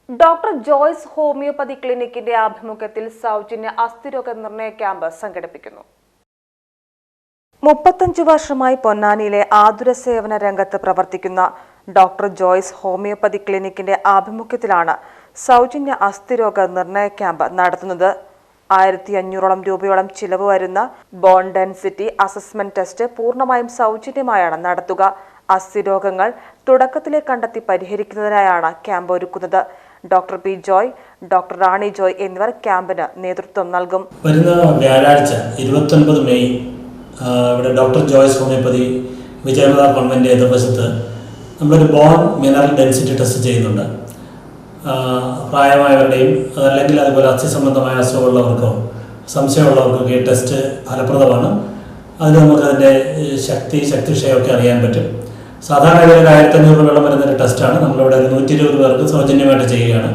Doctor Joyce homeopathy ക്ലിനിക്കിന്റെ ആഭിമുഖ്യത്തിൽ സൗജന്യ അസ്ഥിരോഗ നിർണയ ക്യാമ്പ് സംഘടിപ്പിക്കുന്നു. 35 വർഷമായി പൊന്നാനിയിലെ ആതുര സേവന രംഗത്ത് പ്രവർത്തിക്കുന്ന ഡോക്ടർ ജോയ്സ് ഹോമിയോപ്പതി ക്ലിനിക്കിന്റെ ആഭിമുഖ്യത്തിലാണ് സൗജന്യ അസ്ഥിരോഗ നിർണയ ക്യാമ്പ് നടത്തുന്നത്. 1500 രൂപയോളം ചിലവ് വരുന്ന ബോൺ ഡെൻസിറ്റി അസസ്മെന്റ് ടെസ്റ്റ് പൂർണ്ണമായും സൗജന്യമായാണ് നടത്തുക. അസ്ഥിരോഗങ്ങൾ തുടക്കത്തിലെ കണ്ടെത്തി പരിഹരിക്കുന്നതിനായാണ് ക്യാമ്പ് ഒരുക്കുന്നത്. ഡോക്ടർ പി ജോയ്, ഡോക്ടർ റാണി ജോയ് എന്നിവർ ക്യാമ്പിന് നേതൃത്വം നൽകും. വരുന്ന വ്യാഴാഴ്ച 29 മെയ് ഇവിടെ ഡോക്ടർ ജോയ്സ് ഹോമിയോപ്പതി വിജയമത കോൺവെന്റ് എതിർവശത്ത് നമ്മളൊരു ബോൺ മിനറൽ ഡെൻസിറ്റി ടെസ്റ്റ് ചെയ്യുന്നുണ്ട്. പ്രായമായവരുടെയും അതല്ലെങ്കിൽ അതുപോലെ അസ്ഥി സംബന്ധമായ അസുഖമുള്ളവർക്കോ സംശയമുള്ളവർക്കൊക്കെ ഈ ടെസ്റ്റ് ഫലപ്രദമാണ്. അതിൽ നമുക്കതിൻ്റെ ശക്തിക്ഷയമൊക്കെ അറിയാൻ പറ്റും. സാധാരണ ഒരു 1500 രൂപ വരുന്നൊരു ടെസ്റ്റാണ്. നമ്മളിവിടെ ഒരു 120 പേർക്ക് സൗജന്യമായിട്ട് ചെയ്യുകയാണ്.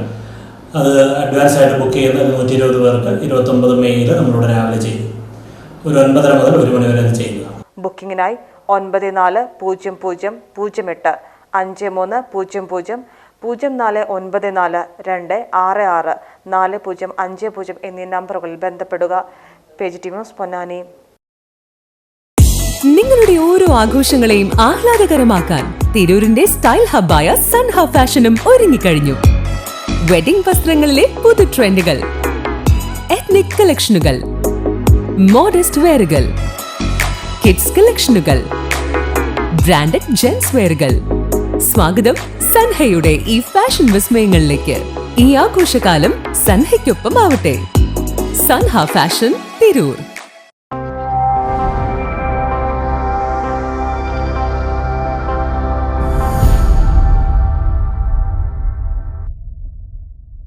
അത് അഡ്വാൻസ് ആയിട്ട് ബുക്ക് ചെയ്യുന്ന 120 പേർക്ക് 29 മെയ്യിൽ നമ്മളിവിടെ രാവിലെ ചെയ്യും. ഒരു 9:30 മുതൽ 1 മണി വരെ അത് ചെയ്യുക. ബുക്കിങ്ങിനായി 9400 08 5300 0494 266 4050 എന്നീ നമ്പറുകളിൽ ബന്ധപ്പെടുക. Page T news Ponnani. നിങ്ങളുടെ ഓരോ ആഘോഷങ്ങളെയും ആഹ്ലാദകരമാക്കാൻ തിരൂരിന്റെ സ്റ്റൈൽ ഹബ്ബായ സൺ ഹബ് ഫാഷനും ഒരുങ്ങിക്കഴിഞ്ഞു. വെഡിംഗ് വസ്ത്രങ്ങളിലെ പുതു ട്രെൻഡുകൾ, എത്നിക് കളക്ഷനുകൾ, മോഡസ്റ്റ് വെയറുകൾ, കിഡ്സ് കളക്ഷനുകൾ, ബ്രാൻഡഡ് ജെൻസ് വെയറുകൾ. സ്വാഗതം സൻഹയുടെ ഈ ഫാഷൻ വിസ്മയങ്ങളിലേക്ക്. ഈ ആഘോഷകാലം സൻഹയ്ക്കൊപ്പം ആവട്ടെ. സൻഹ ഫാഷൻ, തിരൂർ.